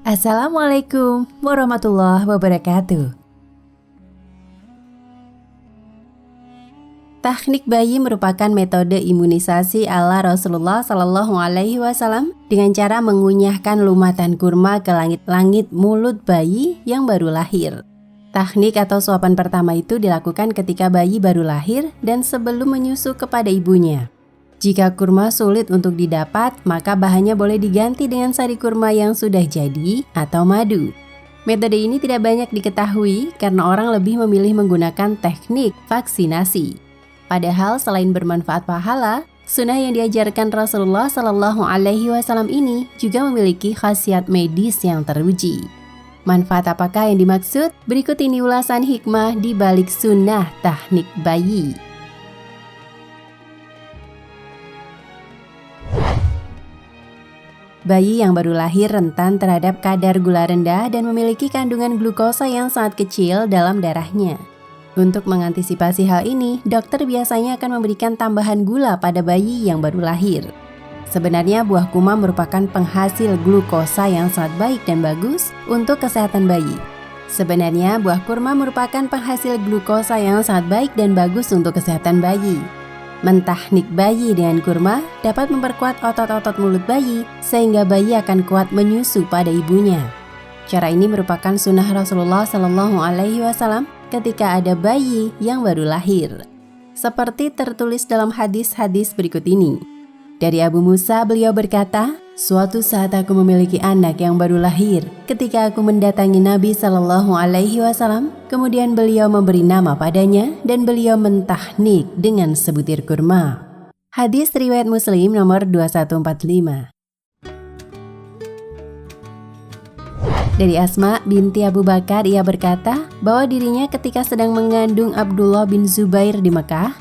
Assalamualaikum warahmatullahi wabarakatuh. Tahnik bayi merupakan metode imunisasi ala Rasulullah Shallallahu Alaihi Wasallam dengan cara mengunyahkan lumatan kurma ke langit-langit mulut bayi yang baru lahir. Tahnik atau suapan pertama itu dilakukan ketika bayi baru lahir dan sebelum menyusu kepada ibunya. Jika kurma sulit untuk didapat, maka bahannya boleh diganti dengan sari kurma yang sudah jadi atau madu. Metode ini tidak banyak diketahui karena orang lebih memilih menggunakan teknik vaksinasi. Padahal selain bermanfaat pahala, sunnah yang diajarkan Rasulullah Shallallahu Alaihi Wasallam ini juga memiliki khasiat medis yang teruji. Manfaat apakah yang dimaksud? Berikut ini ulasan hikmah di balik sunnah tahnik bayi. Bayi yang baru lahir rentan terhadap kadar gula rendah dan memiliki kandungan glukosa yang sangat kecil dalam darahnya. Untuk mengantisipasi hal ini, dokter biasanya akan memberikan tambahan gula pada bayi yang baru lahir. Sebenarnya buah kurma merupakan penghasil glukosa yang sangat baik dan bagus untuk kesehatan bayi. Mentahnik bayi dengan kurma dapat memperkuat otot-otot mulut bayi sehingga bayi akan kuat menyusu pada ibunya. Cara ini merupakan sunnah Rasulullah Shallallahu Alaihi Wasallam ketika ada bayi yang baru lahir. Seperti tertulis dalam hadis-hadis berikut ini. Dari Abu Musa, beliau berkata, "Suatu saat aku memiliki anak yang baru lahir. Ketika aku mendatangi Nabi Shallallahu Alaihi Wasallam, kemudian beliau memberi nama padanya dan beliau mentahnik dengan sebutir kurma." Hadis riwayat Muslim nomor 2145. Dari Asma binti Abu Bakar, ia berkata bahwa dirinya ketika sedang mengandung Abdullah bin Zubair di Mekah,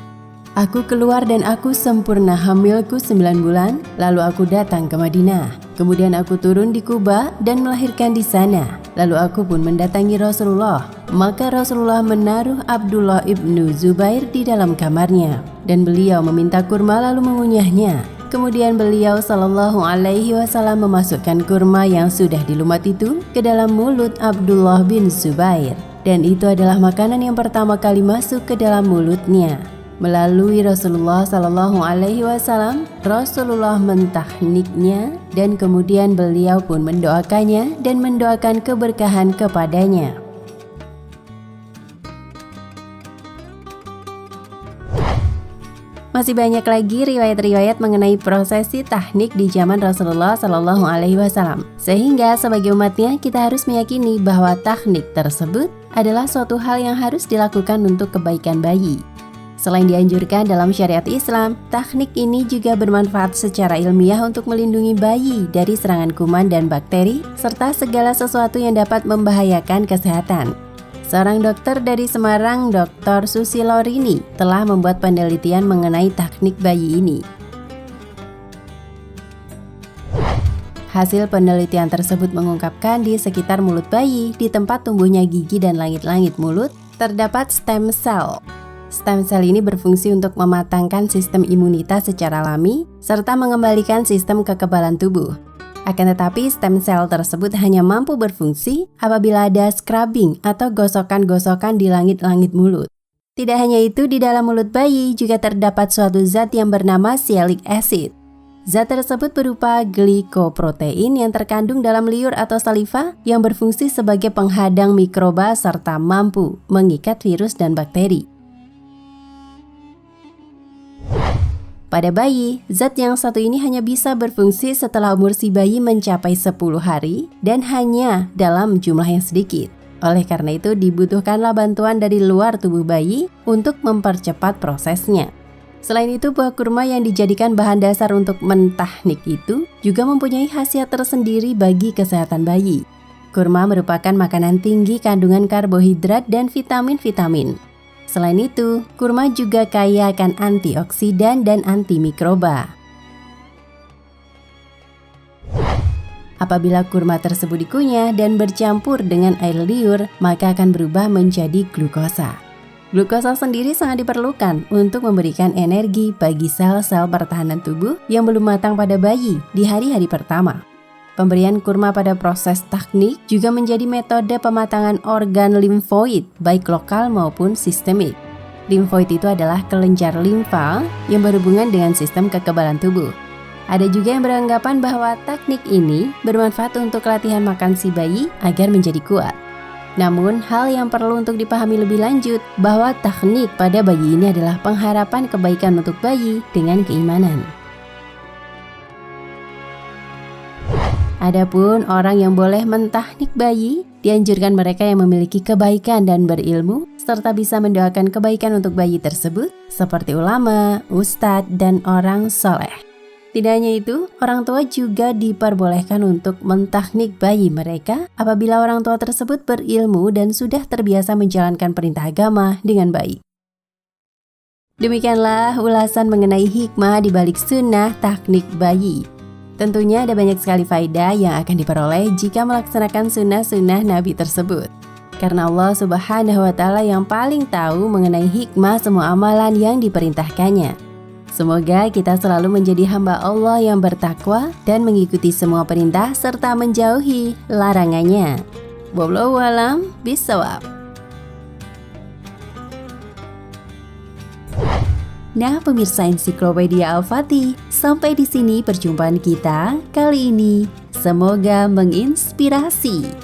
"Aku keluar dan aku sempurna hamilku 9 bulan, lalu aku datang ke Madinah. Kemudian aku turun di Kuba dan melahirkan di sana. Lalu aku pun mendatangi Rasulullah. Maka Rasulullah menaruh Abdullah ibnu Zubair di dalam kamarnya. Dan beliau meminta kurma lalu mengunyahnya. Kemudian beliau Shallallahu Alaihi Wasallam memasukkan kurma yang sudah dilumat itu ke dalam mulut Abdullah bin Zubair. Dan itu adalah makanan yang pertama kali masuk ke dalam mulutnya. Melalui Rasulullah Shallallahu Alaihi Wasallam, Rasulullah mentahniknya dan kemudian beliau pun mendoakannya dan mendoakan keberkahan kepadanya. Masih banyak lagi riwayat-riwayat mengenai prosesi tahnik di zaman Rasulullah Shallallahu Alaihi Wasallam. Sehingga sebagai umatnya kita harus meyakini bahwa tahnik tersebut adalah suatu hal yang harus dilakukan untuk kebaikan bayi. Selain dianjurkan dalam syariat Islam, tahnik ini juga bermanfaat secara ilmiah untuk melindungi bayi dari serangan kuman dan bakteri, serta segala sesuatu yang dapat membahayakan kesehatan. Seorang dokter dari Semarang, Dr. Susilorini, telah membuat penelitian mengenai tahnik bayi ini. Hasil penelitian tersebut mengungkapkan di sekitar mulut bayi, di tempat tumbuhnya gigi dan langit-langit mulut, terdapat stem cell. Stem cell ini berfungsi untuk mematangkan sistem imunitas secara alami, serta mengembalikan sistem kekebalan tubuh. Akan tetapi stem cell tersebut hanya mampu berfungsi apabila ada scrubbing atau gosokan-gosokan di langit-langit mulut. Tidak hanya itu, di dalam mulut bayi juga terdapat suatu zat yang bernama sialic acid. Zat tersebut berupa glikoprotein yang terkandung dalam liur atau saliva yang berfungsi sebagai penghadang mikroba serta mampu mengikat virus dan bakteri. Pada bayi, zat yang satu ini hanya bisa berfungsi setelah umur si bayi mencapai 10 hari dan hanya dalam jumlah yang sedikit. Oleh karena itu dibutuhkanlah bantuan dari luar tubuh bayi untuk mempercepat prosesnya. Selain itu, buah kurma yang dijadikan bahan dasar untuk mentahnik itu juga mempunyai khasiat tersendiri bagi kesehatan bayi. Kurma merupakan makanan tinggi kandungan karbohidrat dan vitamin-vitamin. Selain itu, kurma juga kaya akan antioksidan dan antimikroba. Apabila kurma tersebut dikunyah dan bercampur dengan air liur, maka akan berubah menjadi glukosa. Glukosa sendiri sangat diperlukan untuk memberikan energi bagi sel-sel pertahanan tubuh yang belum matang pada bayi di hari-hari pertama. Pemberian kurma pada proses taknik juga menjadi metode pematangan organ limfoid, baik lokal maupun sistemik. Limfoid itu adalah kelenjar limfa yang berhubungan dengan sistem kekebalan tubuh. Ada juga yang beranggapan bahwa teknik ini bermanfaat untuk latihan makan si bayi agar menjadi kuat. Namun, hal yang perlu untuk dipahami lebih lanjut bahwa teknik pada bayi ini adalah pengharapan kebaikan untuk bayi dengan keimanan. Adapun orang yang boleh mentahnik bayi, dianjurkan mereka yang memiliki kebaikan dan berilmu, serta bisa mendoakan kebaikan untuk bayi tersebut, seperti ulama, ustadz, dan orang soleh. Tidak hanya itu, orang tua juga diperbolehkan untuk mentahnik bayi mereka apabila orang tua tersebut berilmu dan sudah terbiasa menjalankan perintah agama dengan baik. Demikianlah ulasan mengenai hikmah di balik sunnah tahnik bayi. Tentunya ada banyak sekali faedah yang akan diperoleh jika melaksanakan sunnah-sunnah Nabi tersebut. Karena Allah Subhanahu wa Ta'ala yang paling tahu mengenai hikmah semua amalan yang diperintahkannya. Semoga kita selalu menjadi hamba Allah yang bertakwa dan mengikuti semua perintah serta menjauhi larangannya. Wallahu a'lam bishawab. Nah, pemirsa Ensiklopedia Al-Fatih, sampai di sini perjumpaan kita kali ini. Semoga menginspirasi.